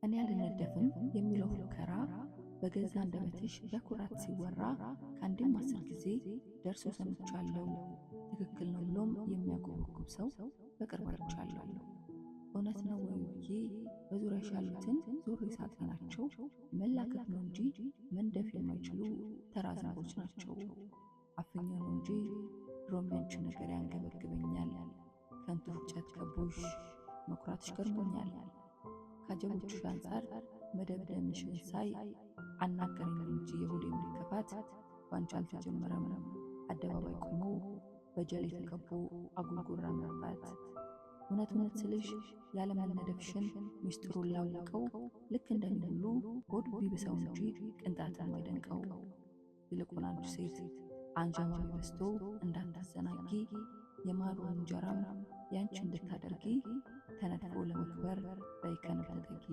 እኔ አልነደፍም የሚለው ፉከራ በገዛ አንደበትሽ በኩራት ሲወራ ከአንድም 10 ጊዜ ደርሶ ሰምቻለሁ። ትክክል ነው ብሎም የሚያጎበጉብ ሰው በቅርብ አይቻለሁ። እውነት ነው ወይ ብዬ በዙሪያሽ ያሉትን ዞሬ ሳጤናቸው መላከክ ነው እንጂ መንደፍ የማይችሉ ተራ ዝንቦች ናቸው። አፍኛ ነው እንጂ ድሮም ያንቺ ነገር ያንገበግበኛል። ከንቱ ፍጨት ከቦሽ መኩራትሽ ገርሞኛል። ከጀቦችሽ አንጻር መደብደብሽን ሳይ አናገረኝ እንጂ የሆዴ መከፋት ባንቺ አልተጀመረም። አደባባይ ቆሞ በጀል የተቀቡ አጉልጉራ መርባት። እውነት ስልሽ ያለመነደፍሽን ሚስጥሩን ላወቀው ልክ እንደኔ ሁሉ ሆድ ቢብሰው እንጂ ቅንጣትም አይደንቀው። ይልቁን አንቺ ሴት አንዣባቢ በዝቶ እንዳታዘናጊ የማሩን እንጀራም ያንቺ እንድታደርጊ ተነድፎ ለመክበር በይከንብ ተጠጊ።